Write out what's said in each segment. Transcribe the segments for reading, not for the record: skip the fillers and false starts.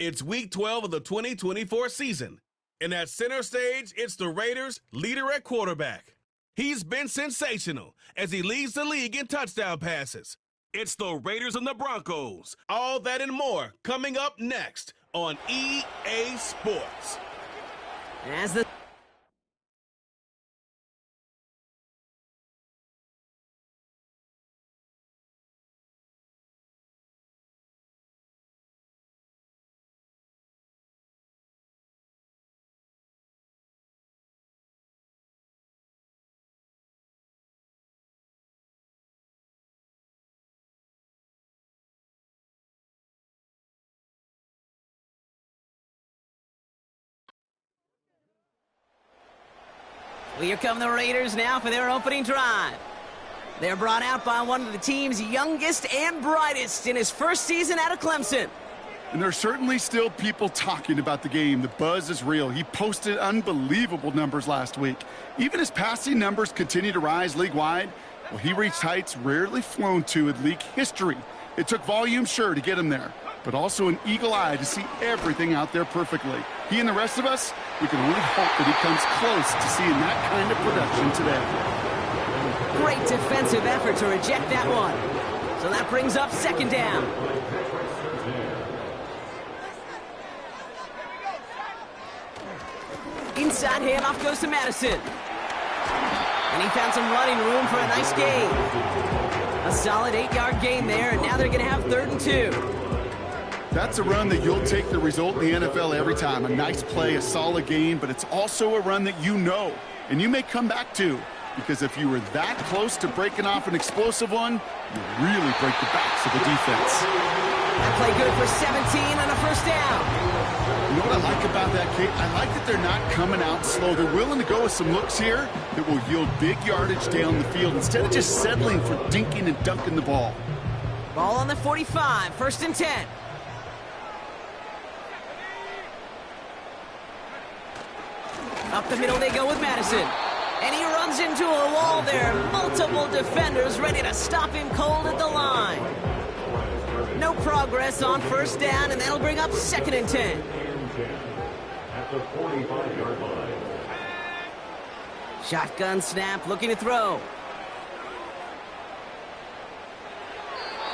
It's Week 12 of the 2024 season. And at center stage, it's the Raiders' leader at quarterback. He's been sensational as he leads the league in touchdown passes. It's the Raiders and the Broncos. All that and more coming up next on EA Sports. As the Well, here come the Raiders now for their opening drive. They're brought out by one of the team's youngest and brightest in his first season out of Clemson. And there's certainly still people talking about the game. The buzz is real. He posted unbelievable numbers last week. Even his passing numbers continue to rise league-wide. Well, he reached heights rarely flown to in league history. It took volume, sure, to get him there, but also an eagle eye to see everything out there perfectly. He and the rest of us, we can only hope that he comes close to seeing that kind of production today. Great defensive effort to reject that one. So that brings up second down. Inside handoff goes to Madison. And he found some running room for a nice gain. A solid 8-yard gain there, and now they're going to have 3rd and 2. That's a run that you'll take the result in the NFL every time. A nice play, a solid gain, but it's also a run that you know, and you may come back to. Because if you were that close to breaking off an explosive one, you really break the backs of the defense. That play good for 17 and a first down. You know what I like about that, Kate? I like that they're not coming out slow. They're willing to go with some looks here that will yield big yardage down the field instead of just settling for dinking and dunking the ball. Ball on the 45, 1st and 10. Up the middle they go with Madison. And he runs into a wall there. Multiple defenders ready to stop him cold at the line. No progress on 1st down, and that'll bring up 2nd and 10. At the 45-yard line. Shotgun snap, looking to throw.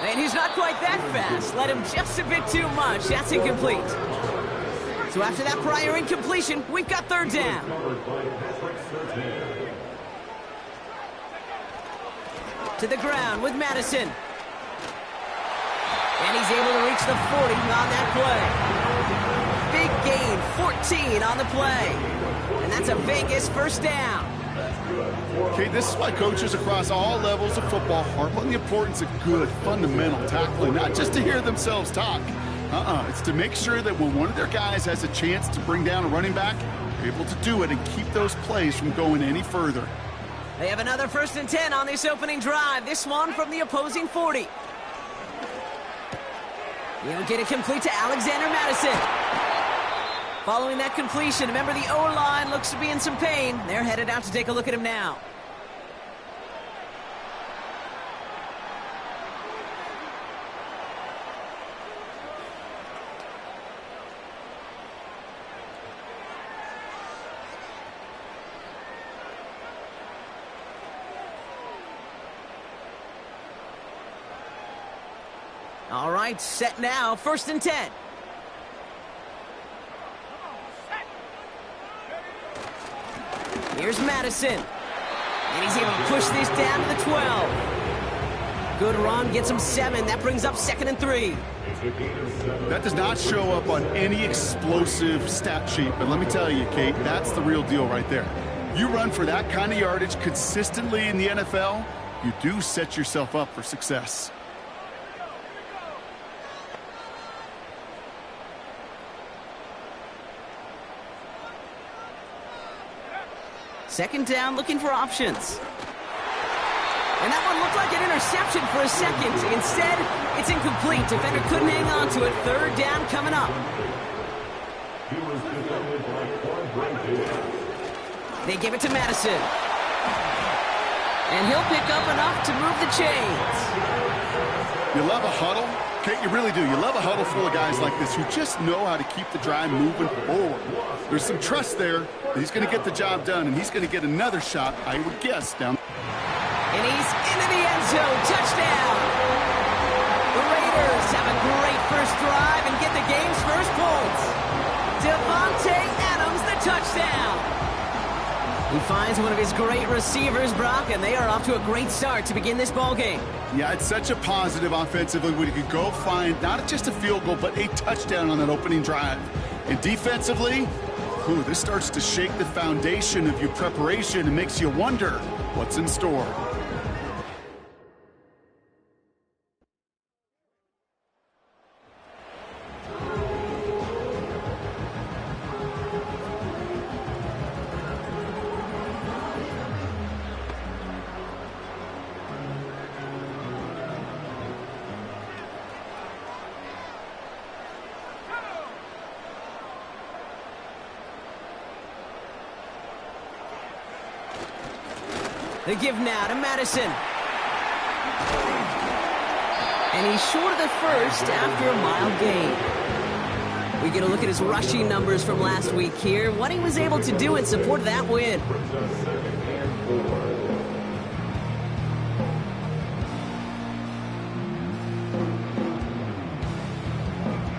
And he's not quite that fast. Let him just a bit too much. That's incomplete. So after that prior incompletion, we've got 3rd down. To the ground with Madison. And he's able to reach the 40 on that play. Big gain, 14 on the play. And that's a Vegas 1st down. Okay, this is why coaches across all levels of football harp on the importance of good, fundamental tackling, not just to hear themselves talk. It's to make sure that when one of their guys has a chance to bring down a running back, they're able to do it and keep those plays from going any further. They have another 1st and 10 on this opening drive. This one from the opposing 40. He'll get it complete to Alexander Madison. Following that completion, remember the O-line looks to be in some pain. They're headed out to take a look at him now. All right, set now, 1st and 10. Here's Madison. And he's able to push this down to the 12. Good run, gets him 7. That brings up 2nd and 3. That does not show up on any explosive stat sheet, but let me tell you, Kate, that's the real deal right there. You run for that kind of yardage consistently in the NFL, you do set yourself up for success. Second down, looking for options. And that one looked like an interception for a second. Instead, it's incomplete. Defender couldn't hang on to it. 3rd down coming up. They give it to Madison. And he'll pick up enough to move the chains. You love a huddle Kate, you really do. You love a huddle full of guys like this who just know how to keep the drive moving forward. There's some trust there that he's going to get the job done, and he's going to get another shot, I would guess, down. And he's into the end zone. Touchdown. The Raiders have a great first drive and get the game's first points. Devontae Adams, the touchdown. He finds one of his great receivers, Brock, and they are off to a great start to begin this ball game. Yeah, it's such a positive offensively when you could go find not just a field goal, but a touchdown on that opening drive. And defensively, this starts to shake the foundation of your preparation and makes you wonder what's in store. They give now to Madison. And he's short of the first after a mild gain. We get a look at his rushing numbers from last week here, what he was able to do in support of that win.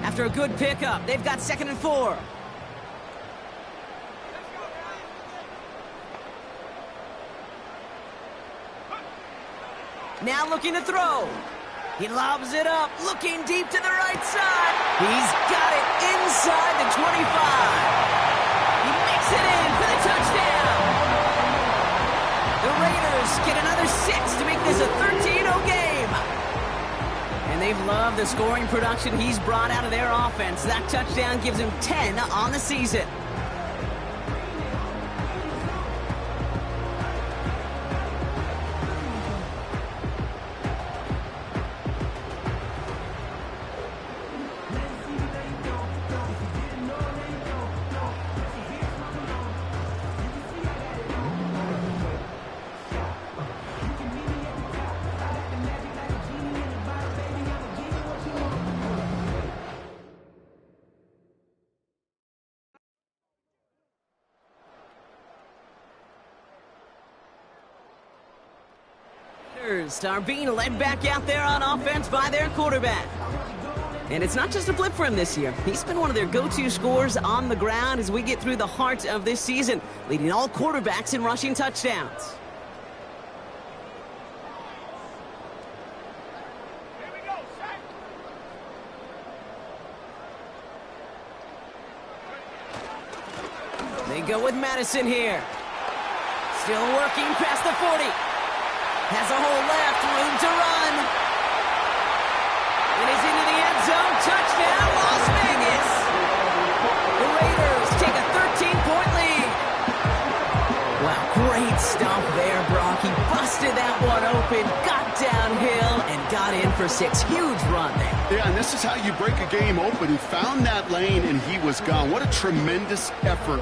After a good pickup, they've got 2nd and 4. Now looking to throw. He lobs it up, looking deep to the right side. He's got it inside the 25. He makes it in for the touchdown. The Raiders get another 6 to make this a 13-0 game. And they've loved the scoring production he's brought out of their offense. That touchdown gives him 10 on the season. Are being led back out there on offense by their quarterback. And it's not just a flip for him this year. He's been one of their go-to scorers on the ground as we get through the heart of this season, leading all quarterbacks in rushing touchdowns. They go with Madison here. Still working past the 40. Has a hole left, room to run. It is into the end zone. Touchdown, Las Vegas. The Raiders take a 13-point lead. Wow, great stuff there, Brock. He busted that one open, got downhill, and got in for 6. Huge run there. Yeah, and this is how you break a game open. He found that lane, and he was gone. What a tremendous effort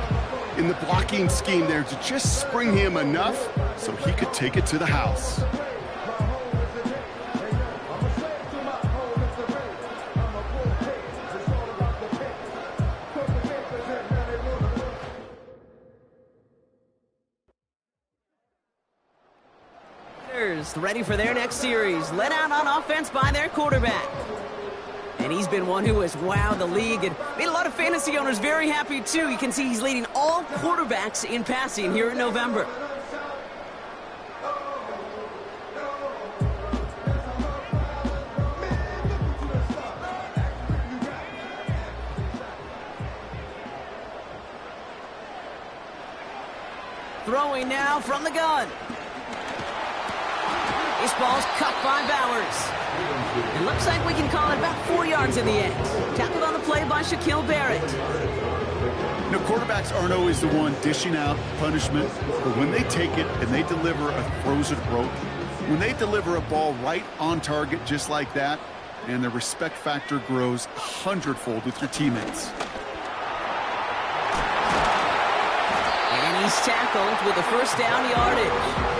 in the blocking scheme there to just spring him enough so he could take it to the house. Ready for their next series, led out on offense by their quarterback. And he's been one who has wowed the league and made a lot of fantasy owners very happy too. You can see he's leading all quarterbacks in passing here in November. Throwing now from the gun. This ball's cut by Bowers. It looks like we can call it about 4 yards in the end. Tackled on the play by Shaquille Barrett. You know, quarterbacks aren't always the one dishing out punishment, but when they take it and they deliver a frozen rope, when they deliver a ball right on target just like that, and the respect factor grows 100-fold with your teammates. And he's tackled with a first down yardage.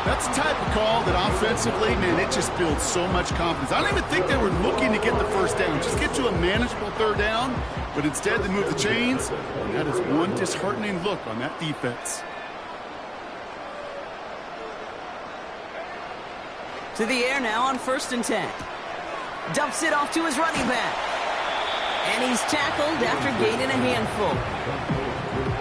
That's the type of call that offensively, man, it just builds so much confidence. I don't even think they were looking to get the first down, just get to a manageable third down, but instead they move the chains, and that is one disheartening look on that defense. To the air now on 1st and 10. Dumps it off to his running back. And he's tackled after gaining a handful.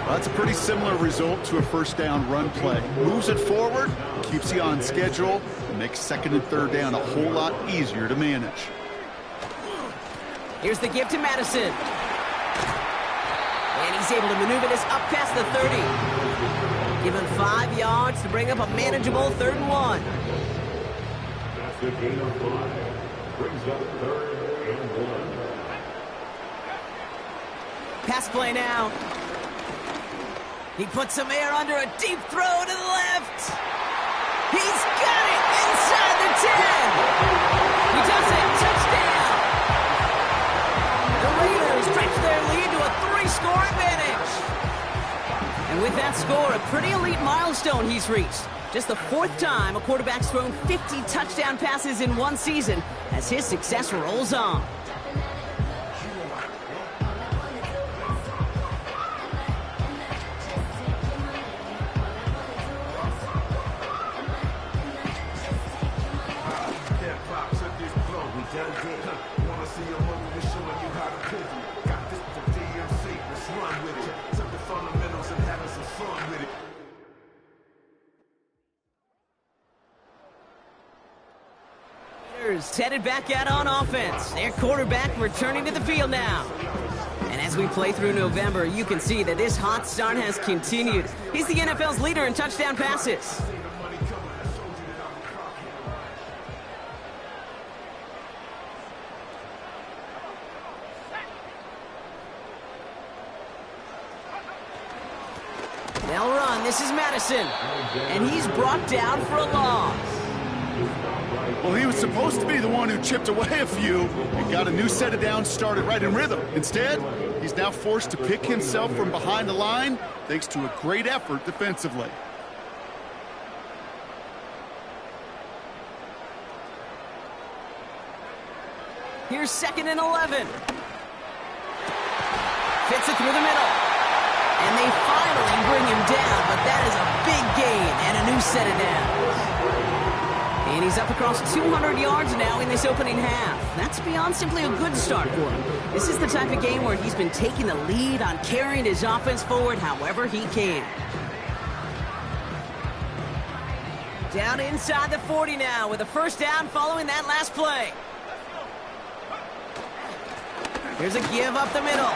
Well, that's a pretty similar result to a first down run play. Moves it forward, keeps you on schedule, and makes 2nd and 3rd down a whole lot easier to manage. Here's the give to Madison. And he's able to maneuver this up past the 30. Give him 5 yards to bring up a manageable 3rd and 1. That's the gain of 5. Brings up 3rd and 1. Pass play now. He puts some air under a deep throw to the left. He's got it inside the 10. He does it. Touchdown. The Raiders stretch their lead to a 3-score advantage. And with that score, a pretty elite milestone he's reached. Just the 4th time a quarterback's thrown 50 touchdown passes in one season as his success rolls on. Headed back out on offense. Their quarterback returning to the field now. And as we play through November, you can see that this hot start has continued. He's the NFL's leader in touchdown passes. They'll run. This is Madison. And he's brought down for a loss. Well, he was supposed to be the one who chipped away a few and got a new set of downs started right in rhythm. Instead, he's now forced to pick himself from behind the line thanks to a great effort defensively. Here's 2nd and 11. Fits it through the middle. And they finally bring him down, but that is a big gain and a new set of downs. And he's up across 200 yards now in this opening half. That's beyond simply a good start for him. This is the type of game where he's been taking the lead on carrying his offense forward however he can. Down inside the 40 now with a 1st down following that last play. Here's a give up the middle.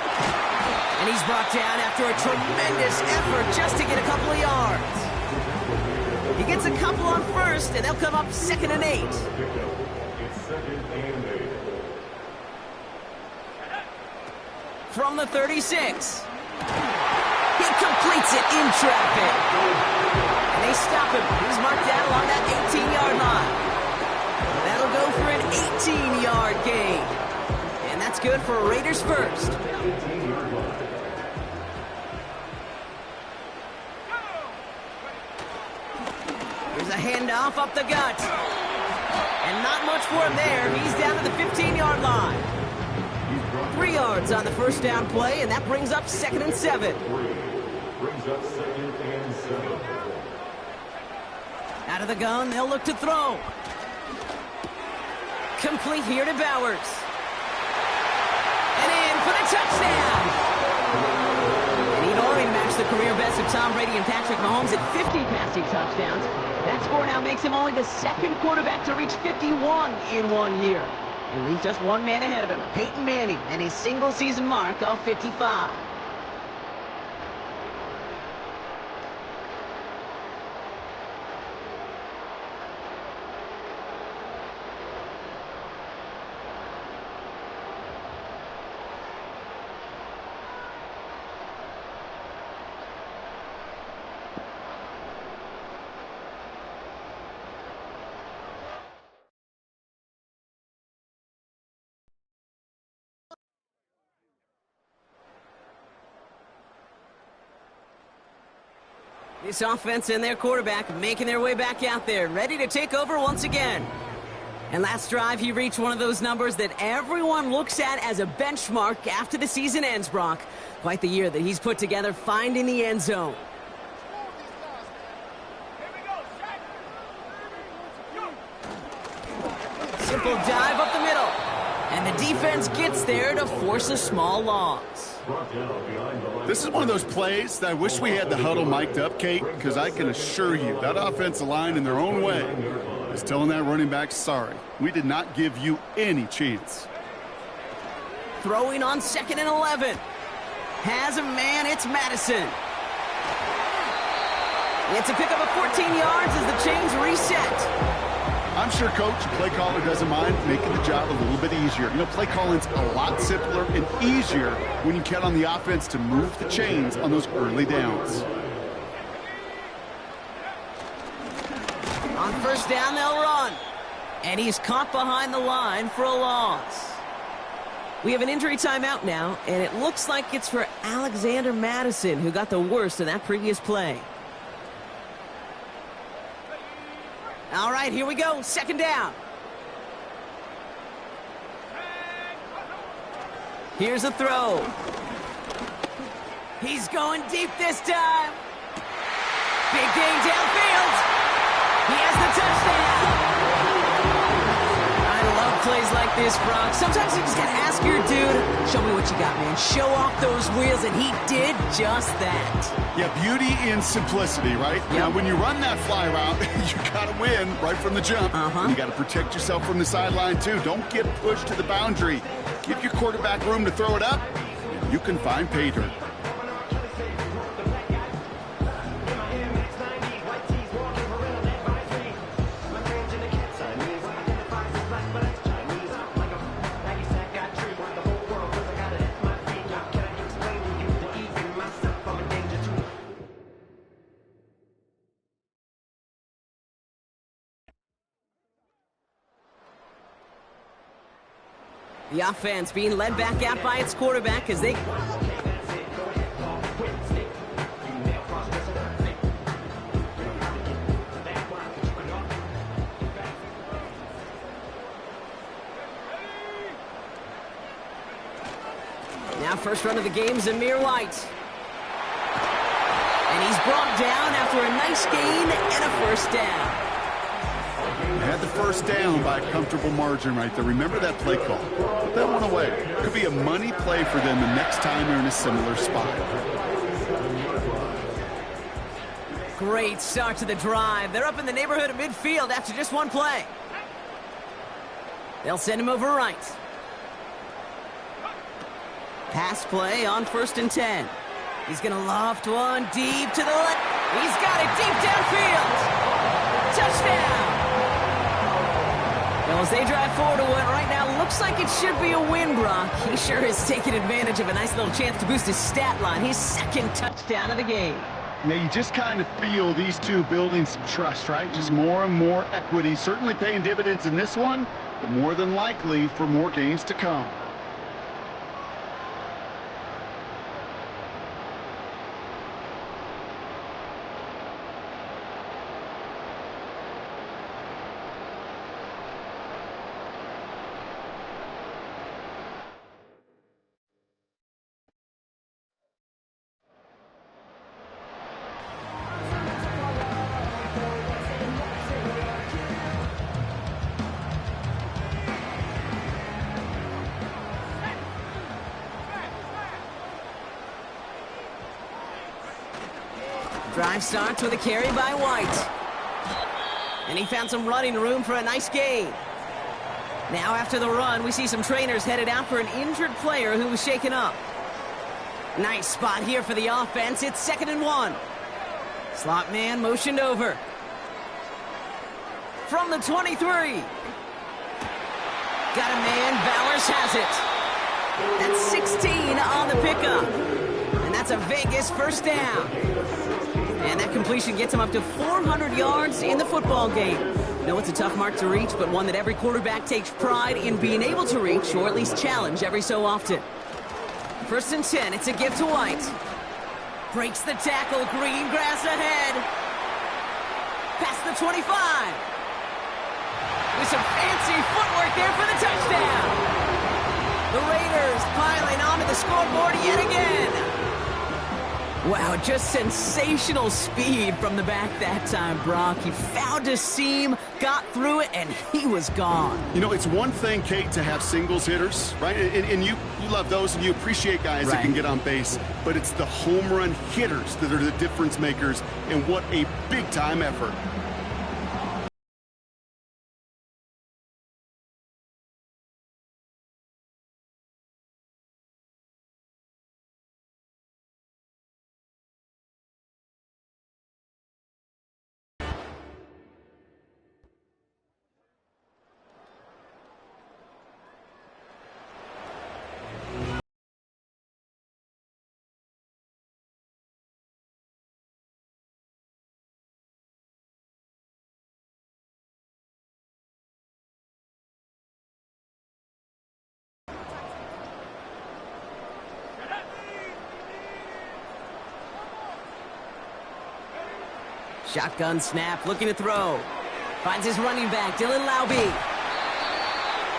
And he's brought down after a tremendous effort just to get a couple of yards. He gets a couple on 1st, and they'll come up 2nd and 8. It's 2nd and 8. From the 36. He completes it in traffic. And they stop him. He's marked down along that 18-yard line. That'll go for an 18-yard gain. And that's good for Raiders first. 18-yard line. Here's a handoff up the gut. And not much for him there. He's down to the 15-yard line. 3 yards on the 1st down play, and that brings up 2nd and 7. Brings up 2nd and 7. Out of the gun, they'll look to throw. Complete here to Bowers. And in for the touchdown. And he'd already matched the career best of Tom Brady and Patrick Mahomes at 50 passing touchdowns. That score now makes him only the 2nd quarterback to reach 51 in 1 year. And leaves just one man ahead of him, Peyton Manning, and his single-season mark of 55. This offense and their quarterback making their way back out there, ready to take over once again. And last drive, he reached one of those numbers that everyone looks at as a benchmark after the season ends, Brock. Quite the year that he's put together finding the end zone. Simple dive up the middle. And the defense gets there to force a small loss. This is one of those plays that I wish we had the huddle mic'd up, Kate, because I can assure you that offensive line in their own way is telling that running back, sorry, we did not give you any chance. Throwing on 2nd and 11. Has a man, it's Madison. It's a pickup of 14 yards as the chains reset. I'm sure, Coach, play caller doesn't mind making the job a little bit easier. You know, play calling's a lot simpler and easier when you count on the offense to move the chains on those early downs. On 1st down, they'll run. And he's caught behind the line for a loss. We have an injury timeout now, and it looks like it's for Alexander Madison, who got the worst of that previous play. All right, here we go. 2nd down. Here's a throw. He's going deep this time. Big gain downfield. He has the touchdown. I love plays like this, Brock. Sometimes you just got to ask your dude, show me what you got, man. Show off those wheels, and he did just that. Yeah, beauty in simplicity, right? Yep. Now, when you run that fly route, you got to win right from the jump. You got to protect yourself from the sideline, too. Don't get pushed to the boundary. Give your quarterback room to throw it up, and you can find pay dirt. The offense being led back out by its quarterback as they... Now first run of the game, Zamir White. And he's brought down after a nice gain and a 1st down. They had the 1st down by a comfortable margin right there. Remember that play call. Put that one away. Could be a money play for them the next time they're in a similar spot. Great start to the drive. They're up in the neighborhood of midfield after just one play. They'll send him over right. Pass play on 1st and 10. He's going to loft one deep to the left. He's got it deep downfield. Touchdown. Well, as they drive forward to what right now looks like it should be a win, Brock. He sure is taking advantage of a nice little chance to boost his stat line. His 2nd touchdown of the game. Now, you just kind of feel these two building some trust, right? Just more and more equity. Certainly paying dividends in this one, but more than likely for more games to come. Drive starts with a carry by White. And he found some running room for a nice gain. Now after the run, we see some trainers headed out for an injured player who was shaken up. Nice spot here for the offense. It's 2nd and 1. Slot man motioned over. From the 23. Got a man. Bowers has it. That's 16 on the pickup. And that's a Vegas 1st down. And that completion gets him up to 400 yards in the football game. No, it's a tough mark to reach, but one that every quarterback takes pride in being able to reach, or at least challenge every so often. 1st and 10, it's a give to White. Breaks the tackle, green grass ahead. Past the 25. With some fancy footwork there for the touchdown. The Raiders piling onto the scoreboard yet again. Wow, just sensational speed from the back that time, Brock. He found a seam, got through it, and he was gone. You know, it's one thing, Kate, to have singles hitters, right? And you love those, and you appreciate guys that can get on base. But it's the home run hitters that are the difference makers, and what a big-time effort. Shotgun snap, looking to throw. Finds his running back, Dylan Laube.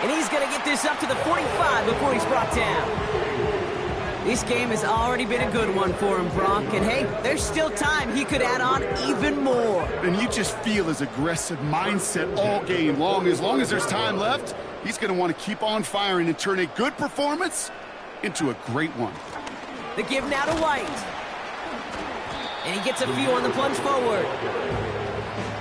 And he's going to get this up to the 45 before he's brought down. This game has already been a good one for him, Brock. And hey, there's still time he could add on even more. And you just feel his aggressive mindset all game long. As long as there's time left, he's going to want to keep on firing and turn a good performance into a great one. The give now to White. And he gets a few on the plunge forward.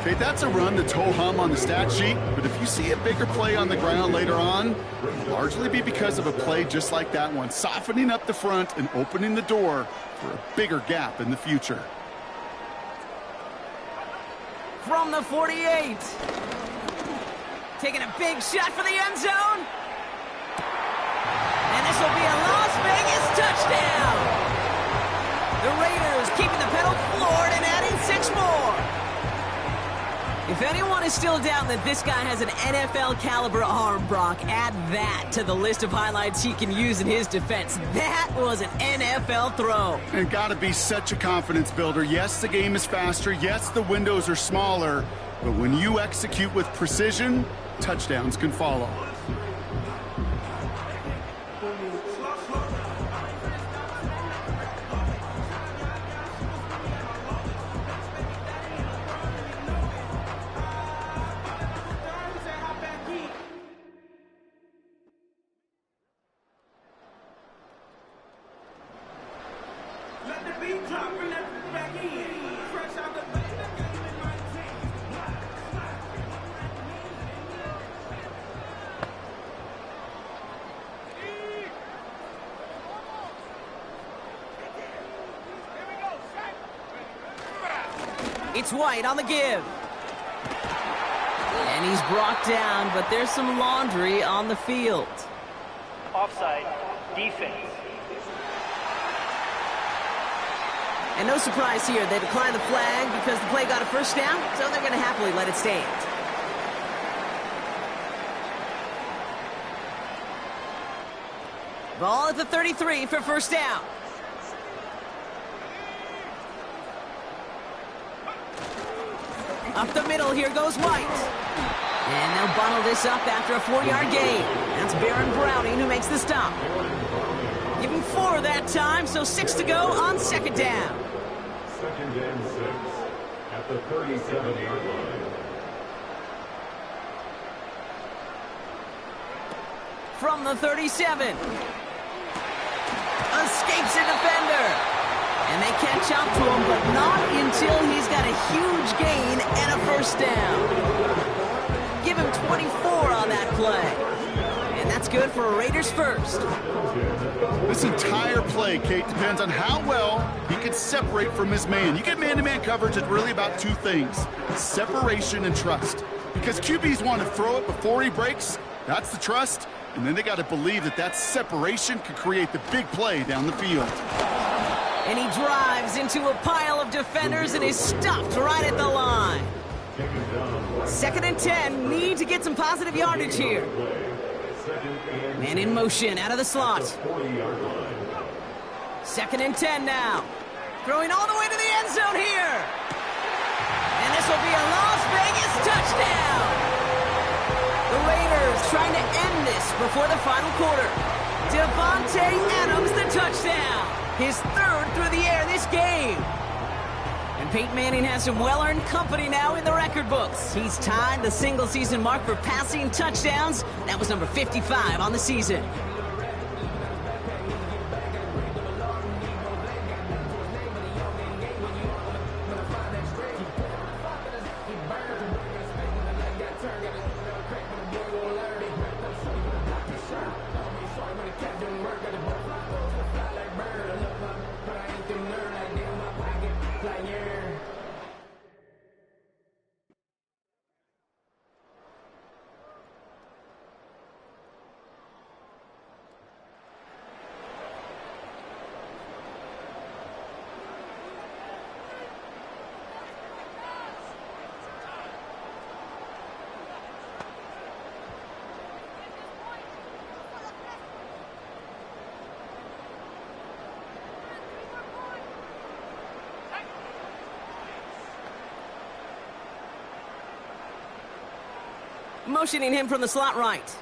Okay, that's a run that's ho-hum on the stat sheet, but if you see a bigger play on the ground later on, it'll largely be because of a play just like that one, softening up the front and opening the door for a bigger gap in the future. From the 48. Taking a big shot for the end zone. And this will be a Las Vegas touchdown. The Raiders keeping the pedal floored and adding 6 more. If anyone is still doubting that this guy has an NFL caliber arm, Brock, add that to the list of highlights he can use in his defense. That was an NFL throw. And gotta be such a confidence builder. Yes, the game is faster. Yes, the windows are smaller. But when you execute with precision, touchdowns can follow. It's White on the give. And he's brought down, but there's some laundry on the field. Offside, defense. And no surprise here, they decline the flag because the play got a first down, so they're going to happily let it stand. Ball at the 33 for first down. Up the middle, here goes White. And they'll bundle this up after a 4-yard gain. That's Baron Browning who makes the stop. Give him 4 that time, so 6 to go on second down. Second and 6 at the 37-yard line. From the 37. Escapes a defender. And they catch up to him, but not until he's got a huge gain and a first down. Give him 24 on that play. And that's good for a Raiders first. This entire play, Kate, depends on how well he can separate from his man. You get man-to-man coverage, it's really about 2 things, separation and trust. Because QBs want to throw it before he breaks, that's the trust, and then they got to believe that that separation could create the big play down the field. And he drives into a pile of defenders and is stopped right at the line. Second and 10, need to get some positive yardage here. Man in motion, out of the slot. Second and 10 now. Throwing all the way to the end zone here. And this will be a Las Vegas touchdown. The Raiders trying to end this before the final quarter. Devontae Adams, the touchdown. His third through the air this game. And Peyton Manning has some well-earned company now in the record books. He's tied the single-season mark for passing touchdowns. That was number 55 on the season. Motioning him from the slot right.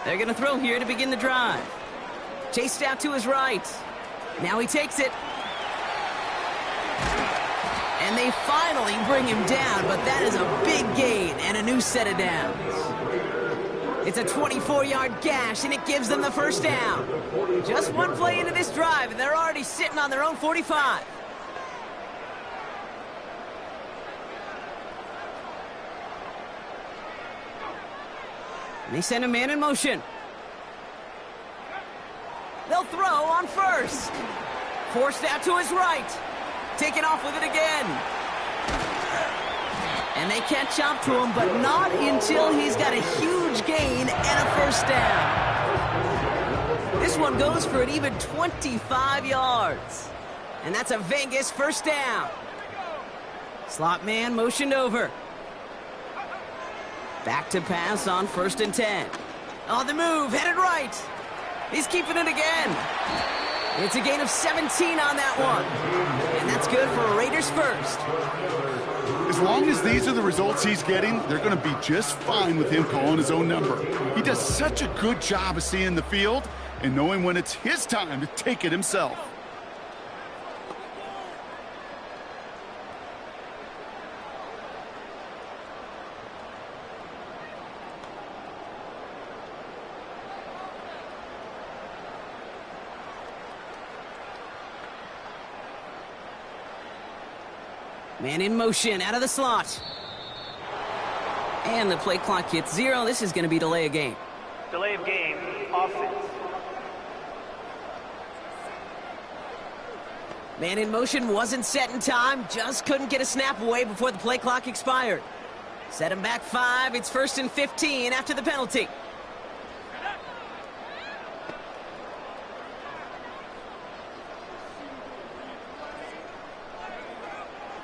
They're going to throw here to begin the drive. Chased out to his right. Now he takes it. And they finally bring him down, but that is a big gain and a new set of downs. It's a 24-yard gash, and it gives them the first down. Just one play into this drive, and they're already sitting on their own 45. And they send a man in motion. They'll throw on first. Forced out to his right. Taking off with it again. And they catch up to him, but not until he's got a huge gain and a first down. This one goes for an even 25 yards. And that's a Vegas first down. Slot man motioned over. Back to pass on 1st and 10. On the move, headed right. He's keeping it again. It's a gain of 17 on that one. And that's good for a Raiders first. As long as these are the results he's getting, they're going to be just fine with him calling his own number. He does such a good job of seeing the field and knowing when it's his time to take it himself. Man in motion, out of the slot. And the play clock hits 0. This is going to be delay of game. Delay of game, offense. Man in motion wasn't set in time. Just couldn't get a snap away before the play clock expired. Set him back 5. It's 1st and 15 after the penalty.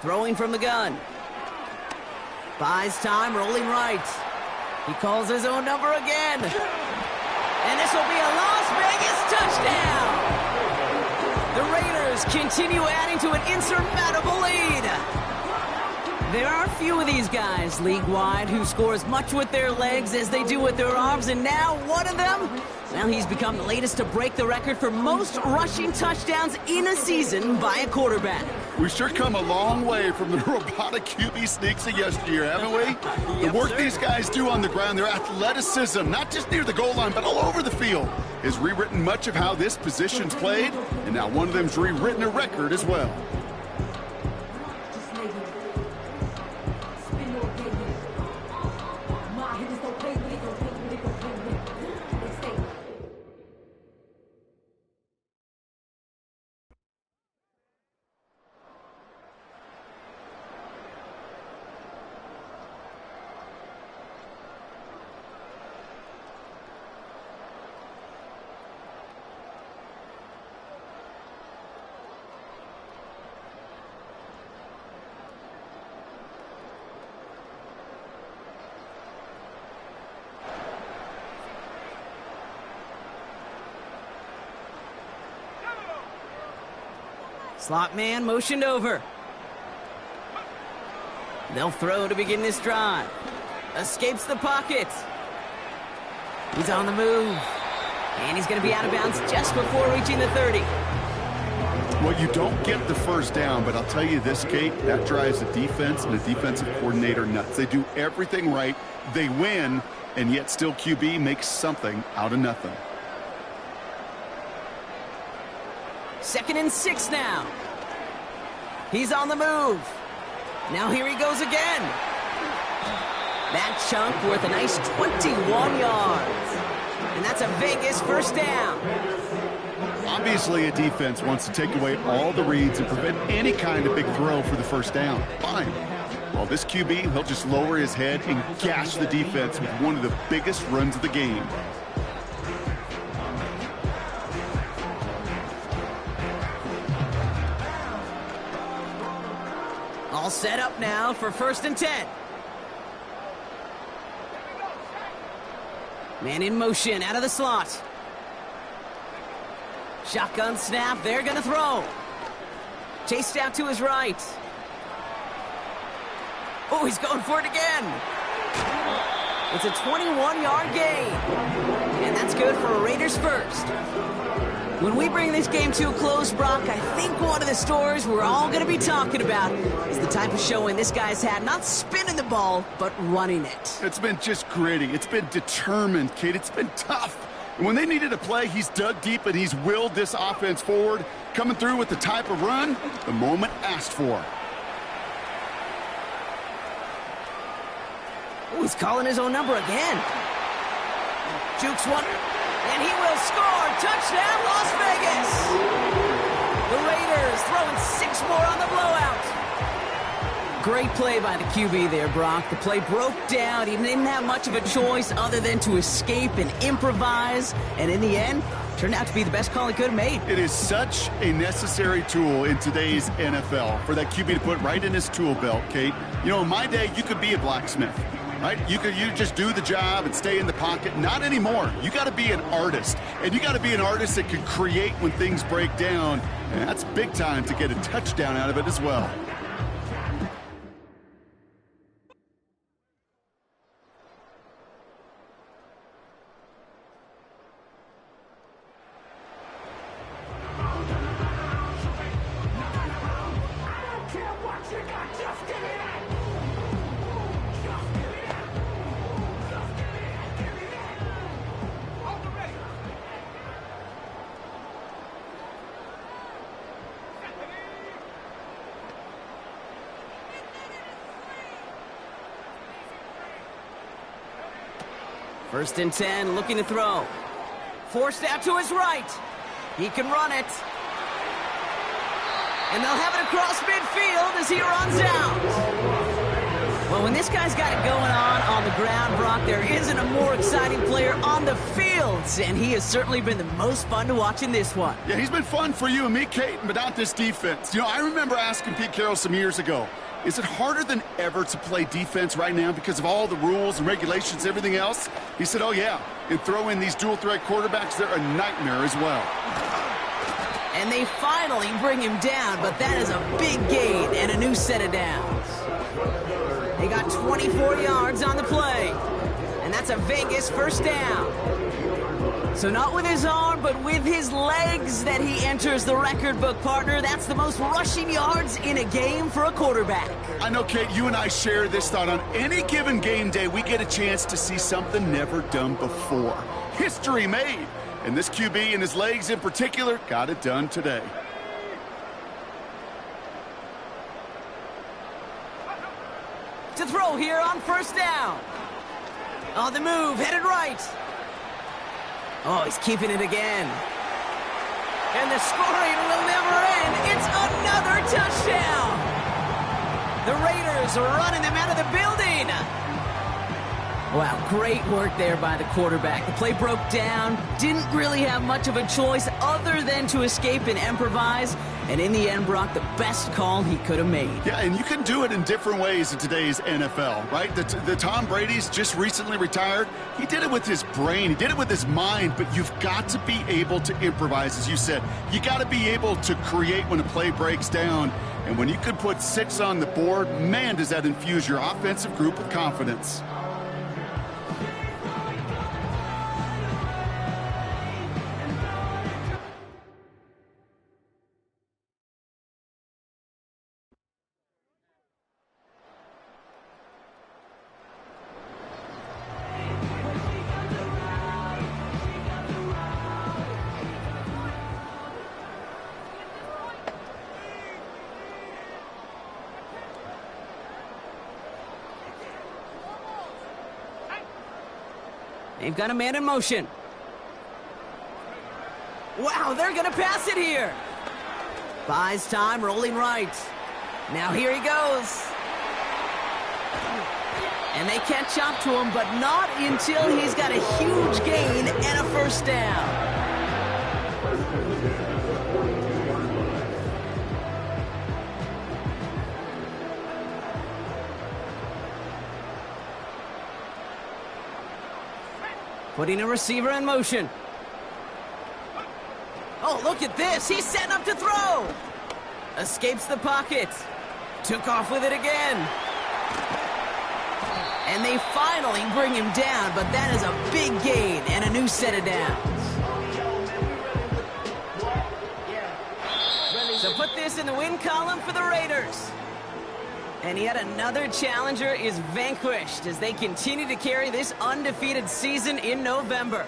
Throwing from the gun. Buys time, rolling right. He calls his own number again. And this will be a Las Vegas touchdown. The Raiders continue adding to an insurmountable lead. There are few of these guys league-wide who score as much with their legs as they do with their arms, and now one of them, well, he's become the latest to break the record for most rushing touchdowns in a season by a quarterback. We've sure come a long way from the robotic QB sneaks of yesteryear, haven't we? The work these guys do on the ground, their athleticism, not just near the goal line, but all over the field, has rewritten much of how this position's played, and now one of them's rewritten a record as well. Slot man motioned over. They'll throw to begin this drive. Escapes the pocket. He's on the move. And he's going to be out of bounds just before reaching the 30. Well, you don't get the first down, but I'll tell you this, Kate, that drives the defense and the defensive coordinator nuts. They do everything right. They win, and yet still QB makes something out of nothing. 2nd and 6 now. He's on the move. Now here he goes again. That chunk worth a nice 21 yards. And that's a Vegas first down. Obviously, a defense wants to take away all the reads and prevent any kind of big throw for the first down. Fine. Well, this QB, he'll just lower his head and gash the defense with one of the biggest runs of the game. All set up now for 1st and 10. Man in motion out of the slot. Shotgun snap, they're going to throw. Chased out to his right. Oh, he's going for it again. It's a 21-yard gain. And that's good for a Raiders first. When we bring this game to a close, Brock, I think one of the stories we're all going to be talking about is the type of showing this guy's had, not spinning the ball, but running it. It's been just gritty. It's been determined, Kate. It's been tough. And when they needed a play, he's dug deep and he's willed this offense forward, coming through with the type of run the moment asked for. Oh, he's calling his own number again. Jukes one, and he will score. Touchdown, Las Vegas. The Raiders throwing 6 more on the blowout. Great play by the QB there, Brock. The play broke down. He didn't have much of a choice other than to escape and improvise. And in the end, turned out to be the best call he could have made. It is such a necessary tool in today's NFL for that QB to put right in his tool belt, Kate. You know, in my day, you could be a blacksmith. Right? You just do the job and stay in the pocket. Not anymore. You got to be an artist. And you got to be an artist that can create when things break down. And that's big time to get a touchdown out of it as well. First and 10, looking to throw. Forced out to his right. He can run it. And they'll have it across midfield as he runs out. Well, when this guy's got it going on the ground, Brock, there isn't a more exciting player on the field. And he has certainly been the most fun to watch in this one. Yeah, he's been fun for you and me, Kate, but not this defense. You know, I remember asking Pete Carroll some years ago, is it harder than ever to play defense right now because of all the rules and regulations, everything else? He said, oh, yeah. And throw in these dual-threat quarterbacks, they're a nightmare as well. And they finally bring him down, but that is a big gain and a new set of downs. They got 24 yards on the play. And that's a Vegas first down. So not with his arm, but with his legs that he enters the record book, partner. That's the most rushing yards in a game for a quarterback. I know, Kate, you and I share this thought. On any given game day, we get a chance to see something never done before. History made. And this QB and his legs in particular got it done today. To throw here on first down. On the move, headed right. Oh, he's keeping it again. And the scoring will never end. It's another touchdown. The Raiders are running them out of the building. Wow, great work there by the quarterback. The play broke down, didn't really have much of a choice other than to escape and improvise, and in the end, Brock, the best call he could have made. Yeah, and you can do it in different ways in today's NFL, right? The Tom Brady's just recently retired. He did it with his brain. He did it with his mind, but you've got to be able to improvise, as you said. You got to be able to create when a play breaks down. And when you could put 6 on the board, man, does that infuse your offensive group with confidence. They've got a man in motion. Wow, they're going to pass it here. Buys time, rolling right. Now here he goes. And they catch up to him, but not until he's got a huge gain and a first down. Putting a receiver in motion. Oh, look at this. He's setting up to throw. Escapes the pocket. Took off with it again. And they finally bring him down, but that is a big gain and a new set of downs. So put this in the win column for the Raiders. And yet another challenger is vanquished as they continue to carry this undefeated season in November.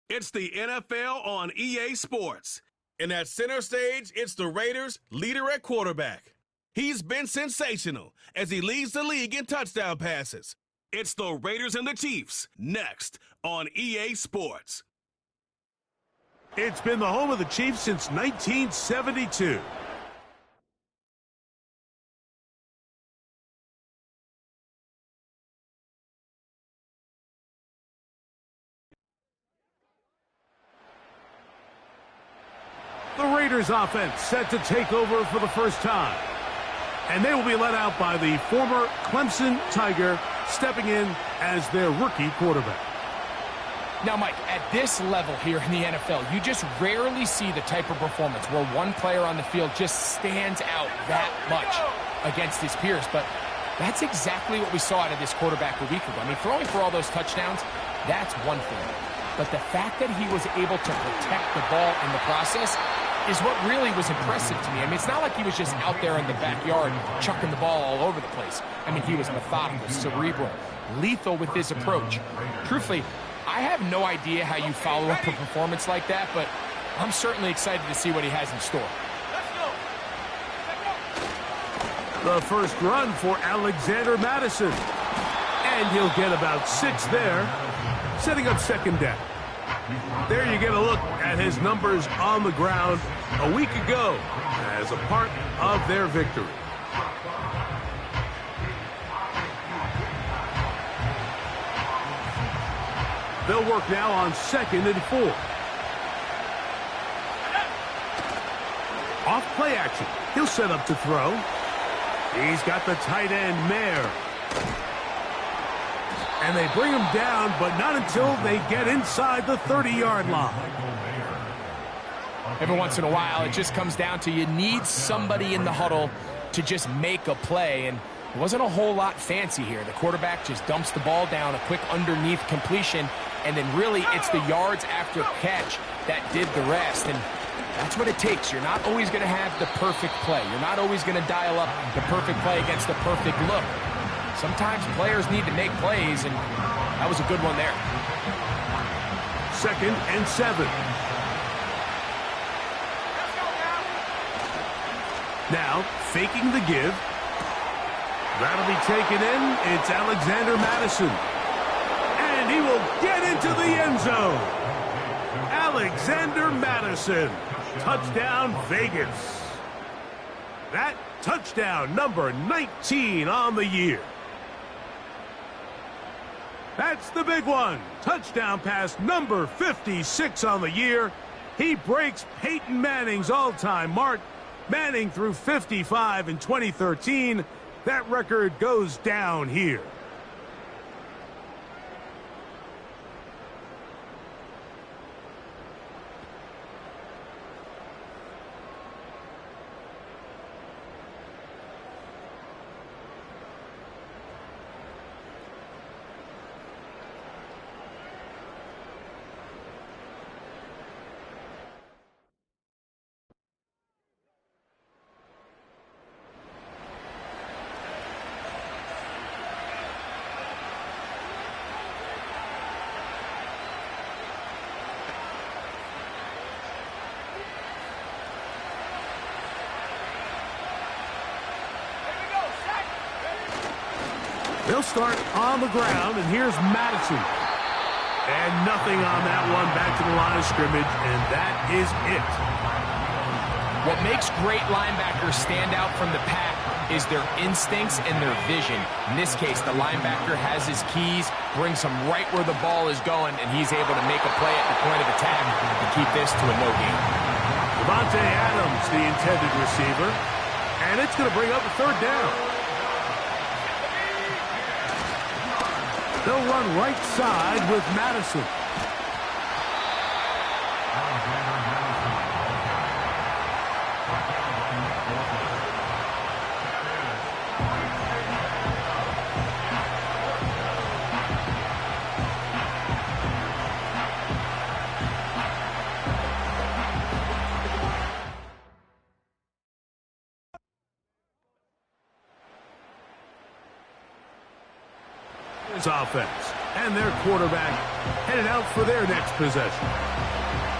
It's the NFL on EA Sports. And at center stage, it's the Raiders' leader at quarterback. He's been sensational as he leads the league in touchdown passes. It's the Raiders and the Chiefs, next on EA Sports. It's been the home of the Chiefs since 1972. The Raiders offense set to take over for the first time. And they will be led out by the former Clemson Tiger, stepping in as their rookie quarterback. Now, Mike, at this level here in the NFL, you just rarely see the type of performance where one player on the field just stands out that much against his peers. But that's exactly what we saw out of this quarterback a week ago. I mean, throwing for all those touchdowns, that's one thing. But the fact that he was able to protect the ball in the process is what really was impressive to me. I mean, it's not like he was just out there in the backyard chucking the ball all over the place. I mean, he was methodical, cerebral, lethal with his approach. Truthfully, I have no idea how you follow up a performance like that, but I'm certainly excited to see what he has in store. The first run for Alexander Madison. And he'll get about 6 there, setting up second down. There you get a look at his numbers on the ground a week ago as a part of their victory. They'll work now on 2nd and 4. Off play action. He'll set up to throw. He's got the tight end, Mayer. And they bring him down, but not until they get inside the 30-yard line. Every once in a while, it just comes down to you need somebody in the huddle to just make a play, and it wasn't a whole lot fancy here. The quarterback just dumps the ball down, a quick underneath completion, and then really it's the yards after catch that did the rest. And that's what it takes. You're not always going to have the perfect play. You're not always going to dial up the perfect play against the perfect look. Sometimes players need to make plays, and that was a good one there. 2nd and 7. Now, faking the give. That'll be taken in. It's Alexander Madison. And he will get into the end zone. Alexander Madison. Touchdown, Vegas. That touchdown, number 19 on the year. That's the big one. Touchdown pass number 56 on the year. He breaks Peyton Manning's all-time mark. Manning threw 55 in 2013. That record goes down here. They'll start on the ground, and here's Madison. And nothing on that one, back to the line of scrimmage, and that is it. What makes great linebackers stand out from the pack is their instincts and their vision. In this case, the linebacker has his keys, brings him right where the ball is going, and he's able to make a play at the point of attack to keep this to a no gain. Devontae Adams, the intended receiver, and it's going to bring up a 3rd down. They'll run right side with Madison. Offense, and their quarterback headed out for their next possession.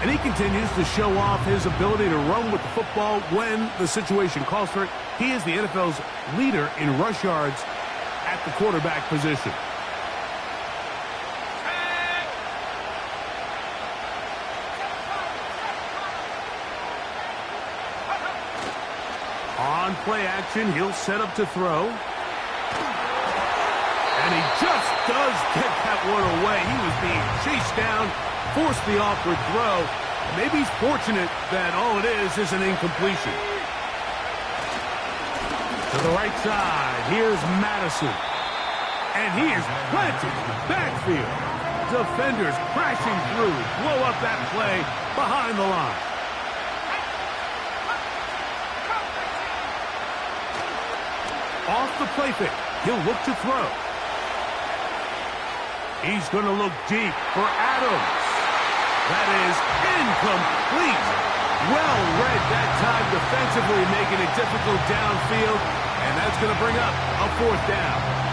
And he continues to show off his ability to run with the football when the situation calls for it. He is the NFL's leader in rush yards at the quarterback position. On play action, he'll set up to throw. And he just does get that one away. He was being chased down, forced the awkward throw. Maybe he's fortunate that all it is an incompletion. To the right side, here's Madison. And he is planted in the backfield. Defenders crashing through. Blow up that play behind the line. Off the play fake. He'll look to throw. He's going to look deep for Adams. That is incomplete. Well read that time defensively, making it difficult downfield, and that's going to bring up a 4th down.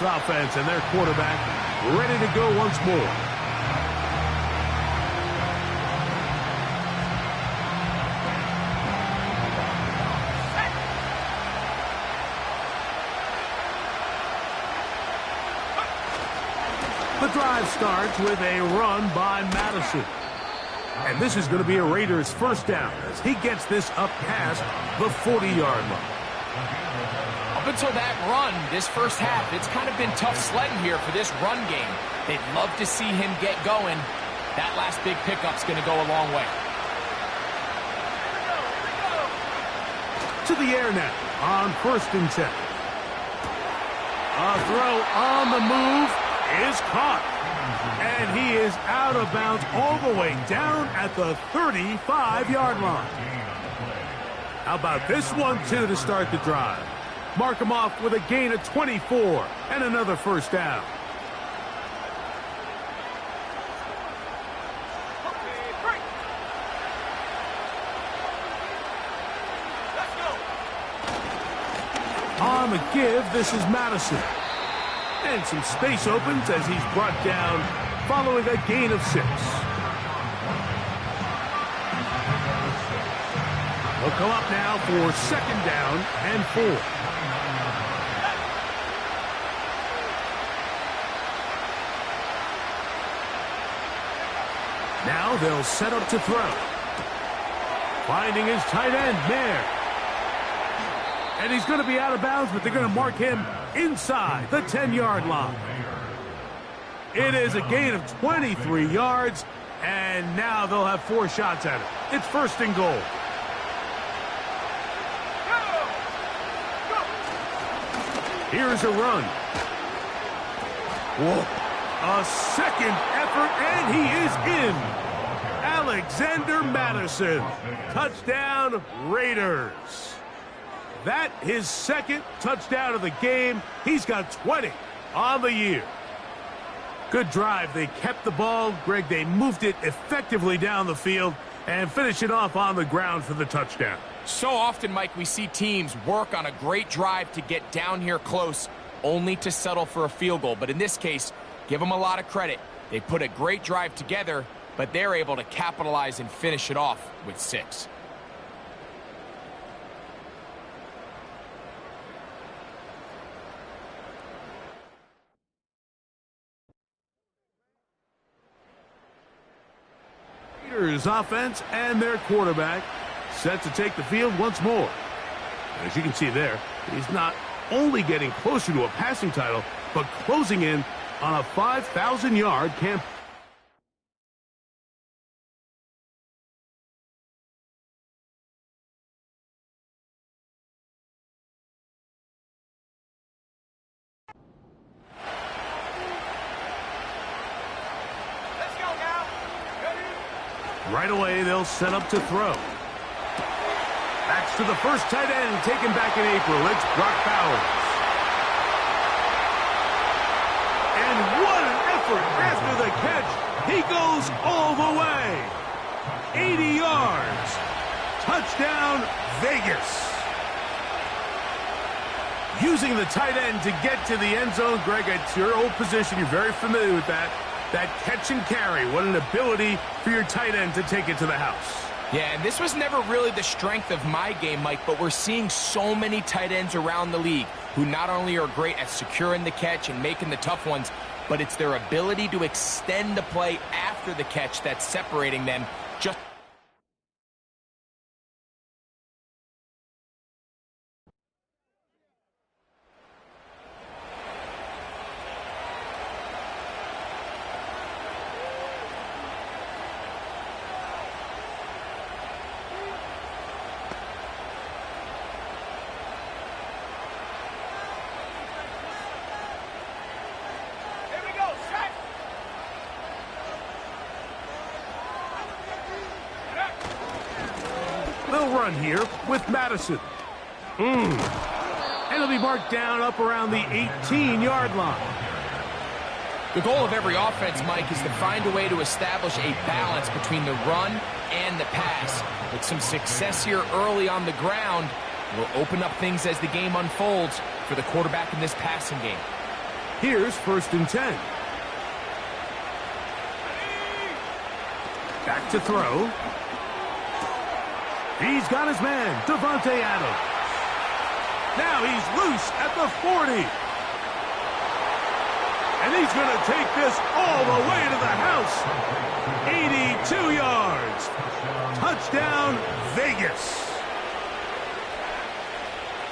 Offense and their quarterback ready to go once more. The drive starts with a run by Madison. And this is going to be a Raiders 1st down as he gets this up past the 40-yard line. Up until that run, this first half, it's kind of been tough sledding here for this run game. They'd love to see him get going. That last big pickup's going to go a long way. To the air now on 1st and 10. A throw on the move is caught. And he is out of bounds all the way down at the 35-yard line. How about this one, too, to start the drive? Mark him off with a gain of 24 and another 1st down. On the give, this is Madison. And some space opens as he's brought down following a gain of 6. He'll come up now for 2nd down and 4. Now they'll set up to throw. Finding his tight end, Mayer. And he's going to be out of bounds, but they're going to mark him inside the 10-yard line. It is a gain of 23 yards, and now they'll have 4 shots at it. It's 1st and goal. Here's a run. Whoa. A 2nd effort, and he is in. Alexander Madison. Touchdown, Raiders. That his 2nd touchdown of the game. He's got 20 on the year. Good drive. They kept the ball. Greg, they moved it effectively down the field and finish it off on the ground for the touchdown. So often, Mike, we see teams work on a great drive to get down here close, only to settle for a field goal. But in this case, give them a lot of credit. They put a great drive together, but they're able to capitalize and finish it off with 6. Raiders offense and their quarterback set to take the field once more. As you can see there, he's not only getting closer to a passing title, but closing in on a 5,000-yard campaign. Right away, they'll set up to throw. Backs to the first tight end, taken back in April. It's Brock Bowers. And what an effort after the catch. He goes all the way. 80 yards. Touchdown, Vegas. Using the tight end to get to the end zone. Greg, it's your old position. You're very familiar with that. That catch and carry. What an ability for your tight end to take it to the house. Yeah, and this was never really the strength of my game, Mike, but we're seeing so many tight ends around the league who not only are great at securing the catch and making the tough ones, but it's their ability to extend the play after the catch that's separating them. Just They'll run here with Madison. And it'll be marked down up around the 18-yard line. The goal of every offense, Mike, is to find a way to establish a balance between the run and the pass. With some success here early on the ground, will open up things as the game unfolds for the quarterback in this passing game. Here's 1st and 10. Back to throw. He's got his man, Devontae Adams. Now he's loose at the 40. And he's going to take this all the way to the house. 82 yards. Touchdown, Vegas.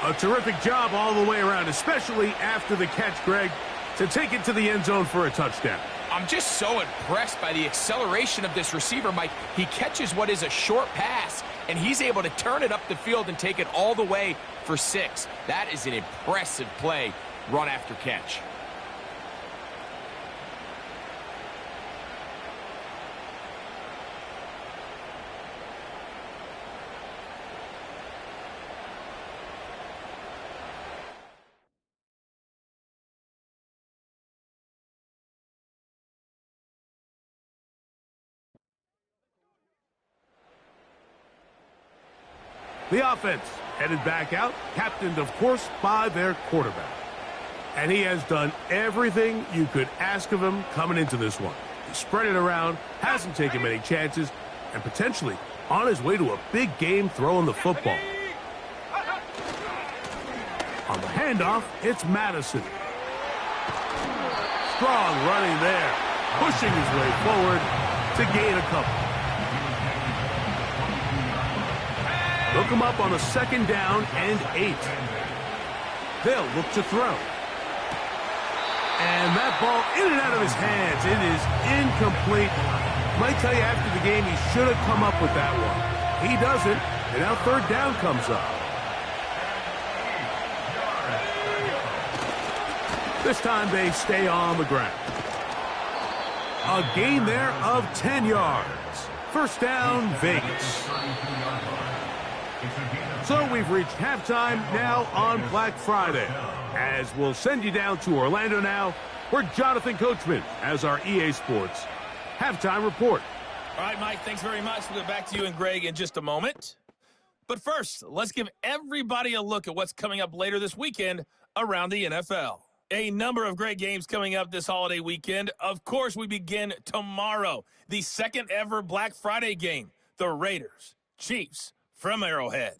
A terrific job all the way around, especially after the catch, Greg, to take it to the end zone for a touchdown. I'm just so impressed by the acceleration of this receiver, Mike. He catches what is a short pass, and he's able to turn it up the field and take it all the way for 6. That is an impressive play, run after catch. The offense headed back out, captained, of course, by their quarterback. And he has done everything you could ask of him coming into this one. He spread it around, hasn't taken many chances, and potentially on his way to a big game throwing the football. On the handoff, it's Madison. Strong running there, pushing his way forward to gain a couple. Look him up on a 2nd down and 8. They'll look to throw. And that ball in and out of his hands. It is incomplete. Might tell you after the game he should have come up with that one. He doesn't, and now 3rd down comes up. This time they stay on the ground. A gain there of 10 yards. 1st down, Vegas. So we've reached halftime now on Black Friday, as we'll send you down to Orlando now, where Jonathan Coachman has our EA Sports halftime report. All right, Mike, thanks very much. We'll get back to you and Greg in just a moment. But first, let's give everybody a look at what's coming up later this weekend around the NFL. A number of great games coming up this holiday weekend. Of course, we begin tomorrow, the 2nd ever Black Friday game, the Raiders, Chiefs from Arrowhead.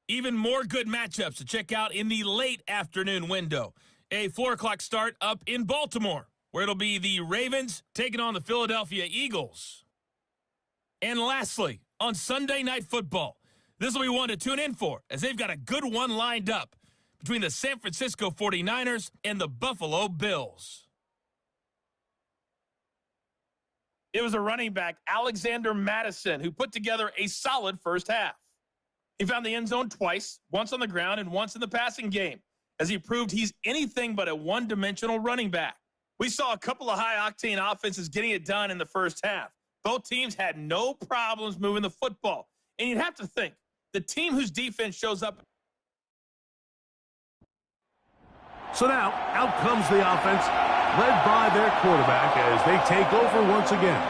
Even more good matchups to check out in the late afternoon window. A 4 o'clock start up in Baltimore, where it'll be the Ravens taking on the Philadelphia Eagles. And lastly, on Sunday Night Football, this will be one to tune in for, as they've got a good one lined up between the San Francisco 49ers and the Buffalo Bills. It was a running back, Alexander Madison, who put together a solid first half. He found the end zone twice, once on the ground and once in the passing game, as he proved he's anything but a one-dimensional running back. We saw a couple of high-octane offenses getting it done in the first half. Both teams had no problems moving the football. And you'd have to think, the team whose defense shows up. So now, out comes the offense, led by their quarterback as they take over once again.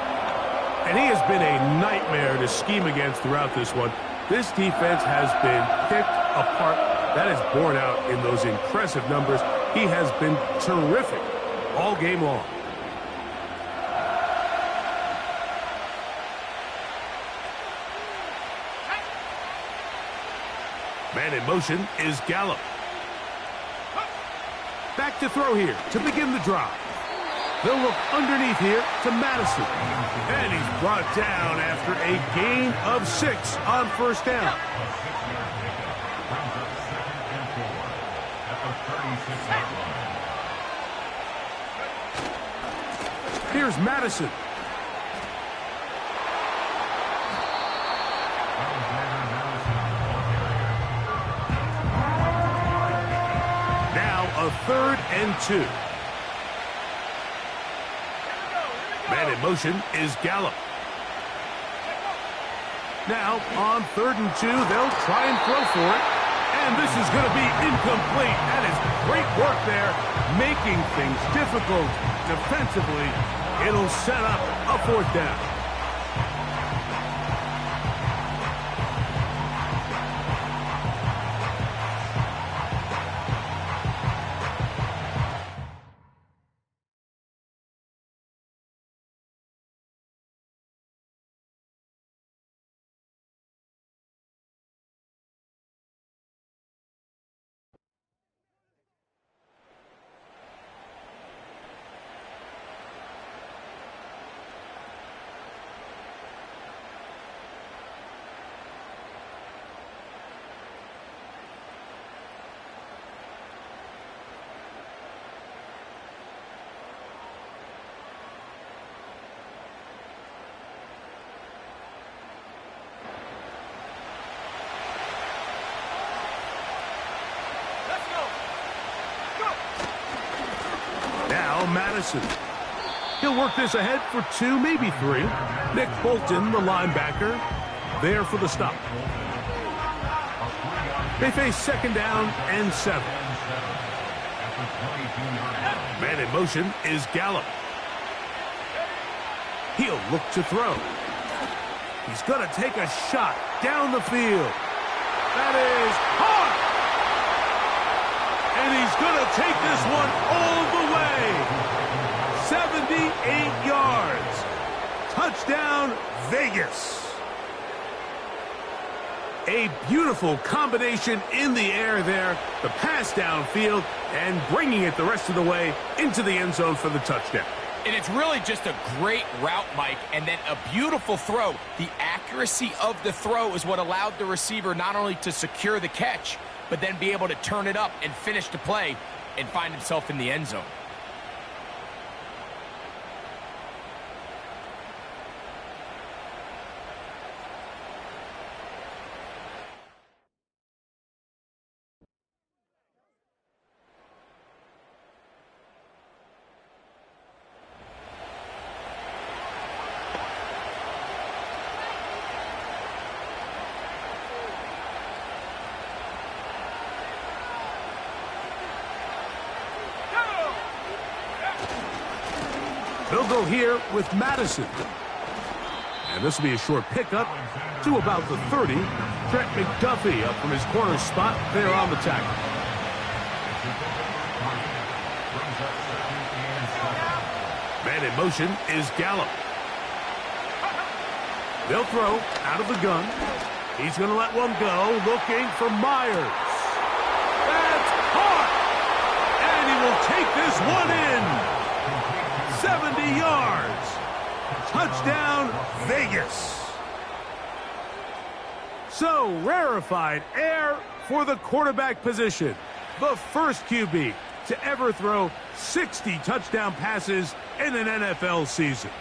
And he has been a nightmare to scheme against throughout this one. This defense has been picked apart. That is borne out in those impressive numbers. He has been terrific all game long. Man in motion is Gallup. Back to throw here to begin the drive. They'll look underneath here to Madison. And he's brought down after a gain of 6 on 1st down. Here's Madison. Now a 3rd and 2. Man in motion is Gallup. Now, on 3rd and 2, they'll try and throw for it. And this is going to be incomplete. That is great work there, making things difficult defensively. It'll set up a 4th down. Madison. He'll work this ahead for 2, maybe 3. Nick Bolton, the linebacker, there for the stop. They face 2nd down and 7. Man in motion is Gallup. He'll look to throw. He's going to take a shot down the field. That is hard. And he's going to take this one all the way. 78 yards. Touchdown, Vegas. A beautiful combination in the air there. The pass downfield and bringing it the rest of the way into the end zone for the touchdown. And it's really just a great route, Mike, and then a beautiful throw. The accuracy of the throw is what allowed the receiver not only to secure the catch, but then be able to turn it up and finish the play and find himself in the end zone. They'll go here with Madison. And this will be a short pickup to about the 30. Trent McDuffie up from his corner spot there on the tackle. Man in motion is Gallup. They'll throw out of the gun. He's going to let one go, looking for Myers. That's caught! And he will take this one in. 70 yards. Touchdown, Vegas. So, rarefied air for the quarterback position. The first QB to ever throw 60 touchdown passes in an NFL season.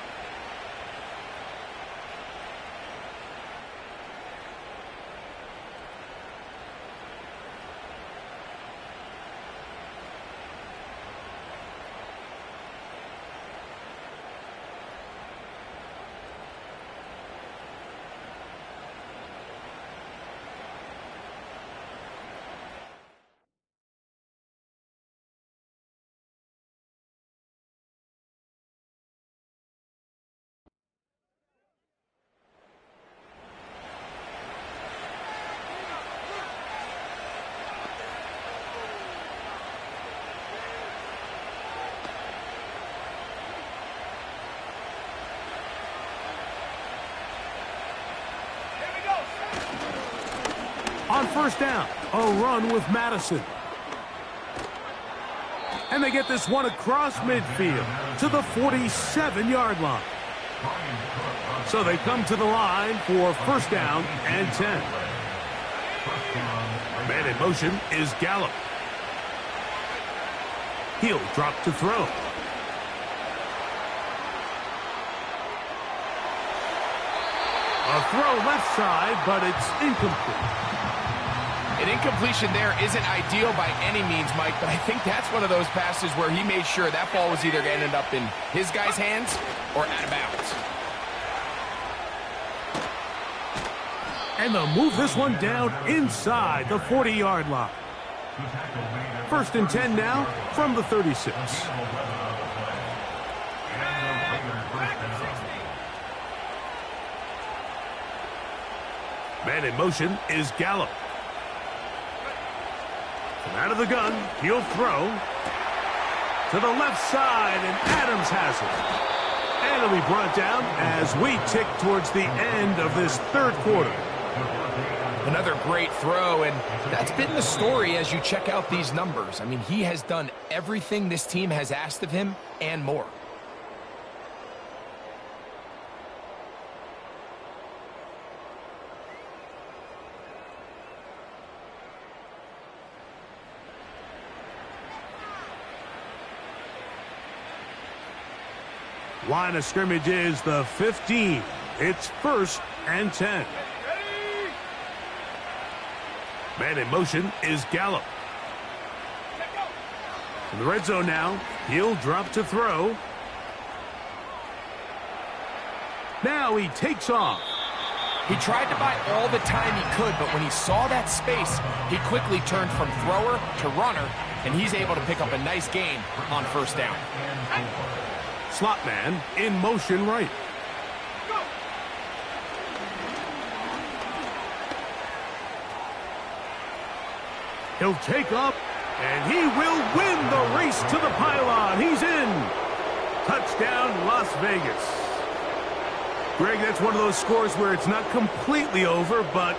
On 1st down, a run with Madison. And they get this one across midfield to the 47-yard line. So they come to the line for 1st down and 10. Man in motion is Gallup. He'll drop to throw. A throw left side, but it's incomplete. An incompletion there isn't ideal by any means, Mike, but I think that's one of those passes where he made sure that ball was either going to end up in his guy's hands or out of bounds. And they'll move this one down inside the 40-yard line. 1st and 10 now from the 36. Man in motion is Gallup. From out of the gun, he'll throw to the left side, and Adams has it. And it'll be brought down as we tick towards the end of this 3rd quarter. Another great throw, and that's been the story as you check out these numbers. I mean, he has done everything this team has asked of him and more. Line of scrimmage is the 15. It's 1st and 10. Man in motion is Gallup. In the red zone now, he'll drop to throw. Now he takes off. He tried to buy all the time he could, but when he saw that space, he quickly turned from thrower to runner, and he's able to pick up a nice gain on 1st down. Slot man in motion right. He'll take up, and he will win the race to the pylon. He's in. Touchdown, Las Vegas. Greg, that's one of those scores where it's not completely over, but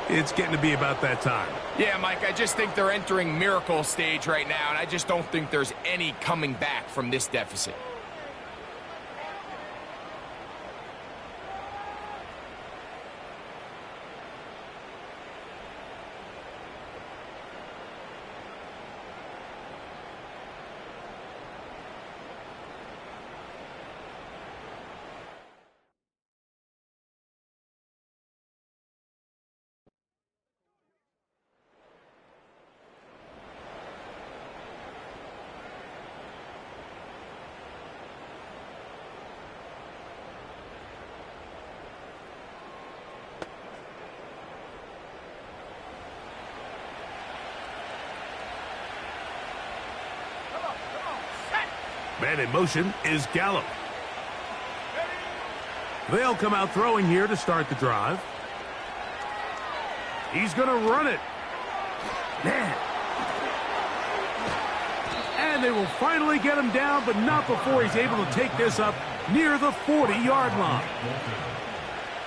it's getting to be about that time. Yeah, Mike, I just think they're entering miracle stage right now, and I just don't think there's any coming back from this deficit. Man in motion is Gallup. They'll come out throwing here to start the drive. He's going to run it. Man. And they will finally get him down, but not before he's able to take this up near the 40-yard line.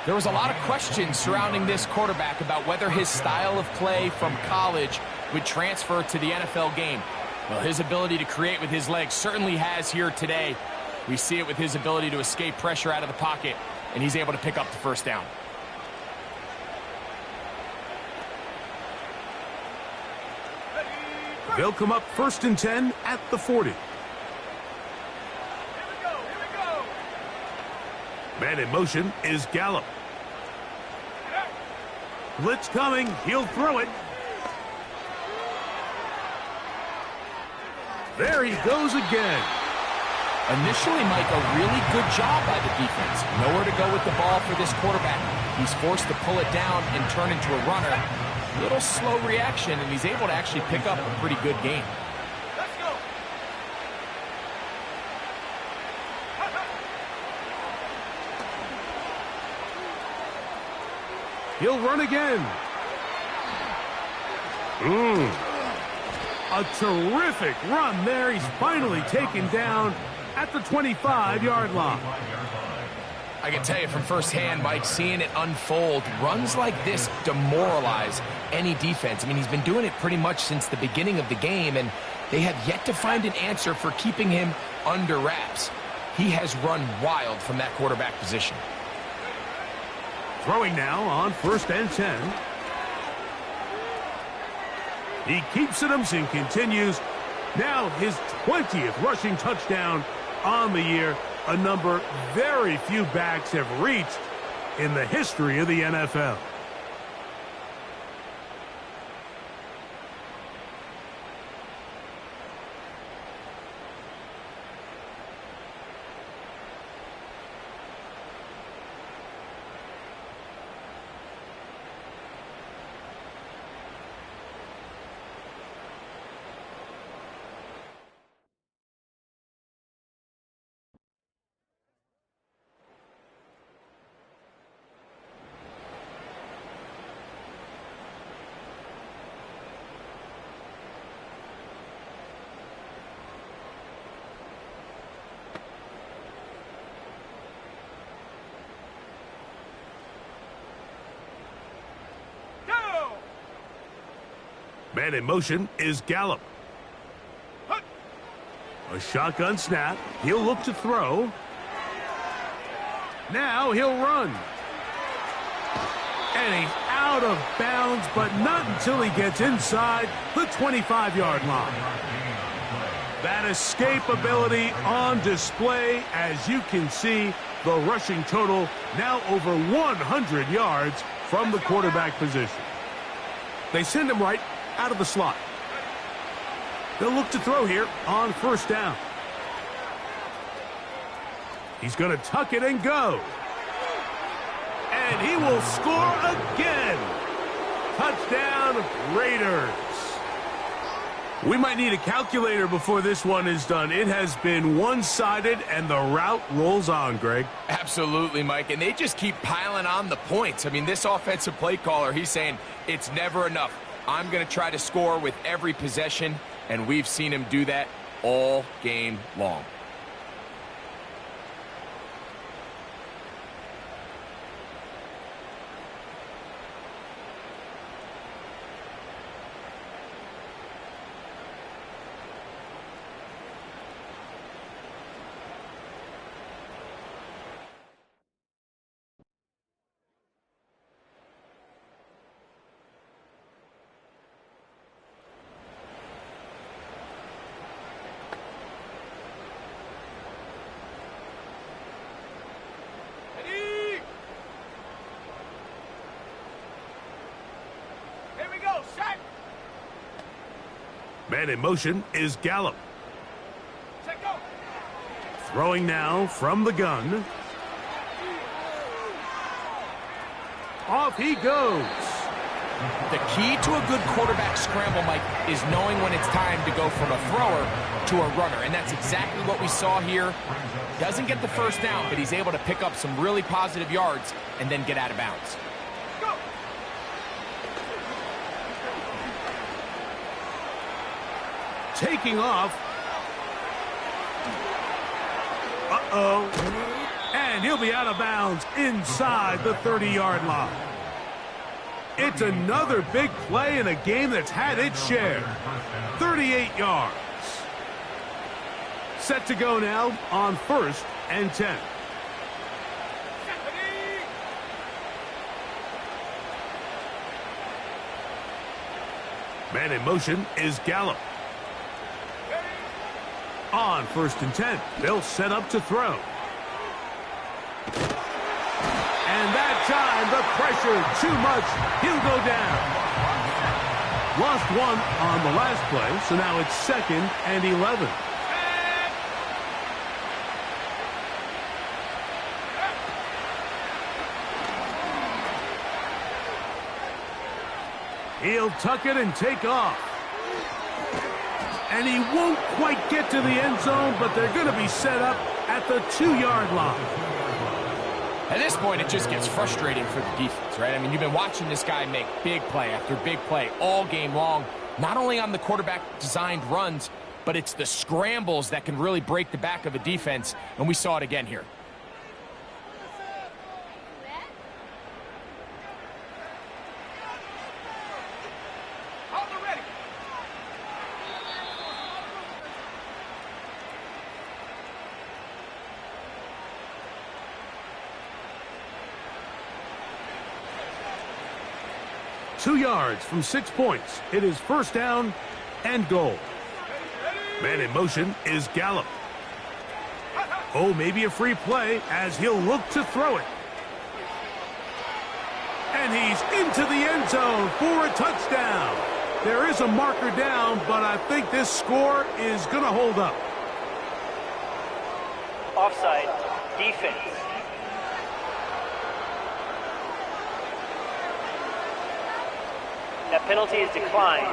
There was a lot of questions surrounding this quarterback about whether his style of play from college would transfer to the NFL game. Well, his ability to create with his legs certainly has here today. We see it with his ability to escape pressure out of the pocket, and he's able to pick up the 1st down. They'll come up 1st and 10 at the 40. Man in motion is Gallup. Blitz coming. He'll throw it. There he goes again. Initially, Mike, a really good job by the defense. Nowhere to go with the ball for this quarterback. He's forced to pull it down and turn into a runner. Little slow reaction, and he's able to actually pick up a pretty good gain. Let's go. He'll run again. A terrific run there. He's finally taken down at the 25-yard line. I can tell you from firsthand, Mike, seeing it unfold, runs like this demoralize any defense. I mean, he's been doing it pretty much since the beginning of the game, and they have yet to find an answer for keeping him under wraps. He has run wild from that quarterback position. Throwing now on 1st and 10. He keeps it and continues. Now his 20th rushing touchdown on the year, a number very few backs have reached in the history of the NFL. Man in motion is Gallup. A shotgun snap. He'll look to throw. Now he'll run. And he's out of bounds, but not until he gets inside the 25-yard line. That escape ability on display. As you can see, the rushing total now over 100 yards from the quarterback position. They send him right out of the slot. They'll look to throw here on first down. He's going to tuck it and go. And he will score again. Touchdown, Raiders. We might need a calculator before this one is done. It has been one-sided, and the route rolls on, Greg. Absolutely, Mike, and they just keep piling on the points. I mean, this offensive play caller, he's saying it's never enough. I'm going to try to score with every possession, and we've seen him do that all game long. Man in motion is Gallup. Throwing now from the gun. Off he goes. The key to a good quarterback scramble, Mike, is knowing when it's time to go from a thrower to a runner, and that's exactly what we saw here. Doesn't get the first down, but he's able to pick up some really positive yards and then get out of bounds. Taking off. Uh-oh. And he'll be out of bounds inside the 30-yard line. It's another big play in a game that's had its share. 38 yards. Set to go now on 1st and 10. Man in motion is Gallup. On 1st and 10, they'll set up to throw. And that time, the pressure too much. He'll go down. Lost one on the last play, so now it's 2nd and 11. He'll tuck it and take off. And he won't quite get to the end zone, but they're going to be set up at the 2-yard line. At this point, it just gets frustrating for the defense, right? I mean, you've been watching this guy make big play after big play all game long, not only on the quarterback-designed runs, but it's the scrambles that can really break the back of a defense, and we saw it again here. Two yards from 6 points. It is 1st down and goal. Man in motion is Gallup. Oh, maybe a free play as he'll look to throw it. And he's into the end zone for a touchdown. There is a marker down, but I think this score is going to hold up. Offside, defense. That penalty is declined.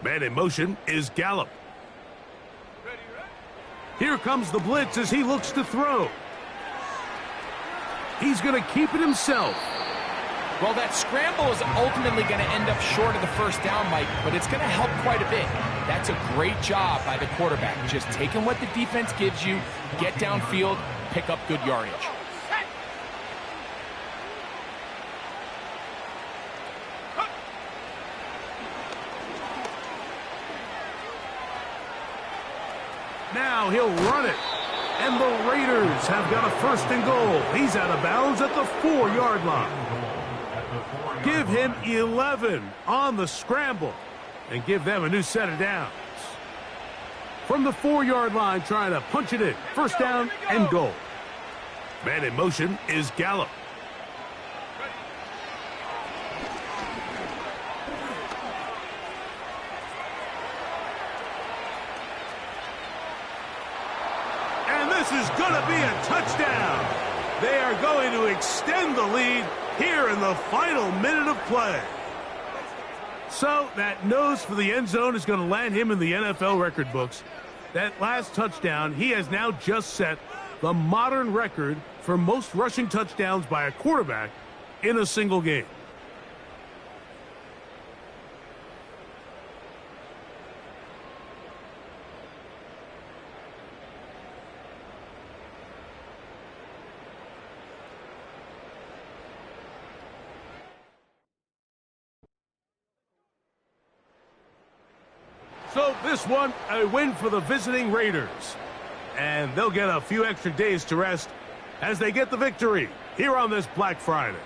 Man in motion is Gallup. Here comes the blitz as he looks to throw. He's going to keep it himself. Well, that scramble is ultimately going to end up short of the first down, Mike, but it's going to help quite a bit. That's a great job by the quarterback, just taking what the defense gives you, get downfield, pick up good yardage. Now he'll run it. And the Raiders have got a 1st and goal. He's out of bounds at the 4-yard line. Give him 11 on the scramble and give them a new set of downs. From the 4-yard line, trying to punch it in. 1st down and goal. Man in motion is Gallup. And this is going to be a touchdown. They are going to extend the lead here in the final minute of play. So that nose for the end zone is going to land him in the NFL record books. That last touchdown, he has now just set the modern record for most rushing touchdowns by a quarterback in a single game. So this one, a win for the visiting Raiders. And they'll get a few extra days to rest as they get the victory here on this Black Friday.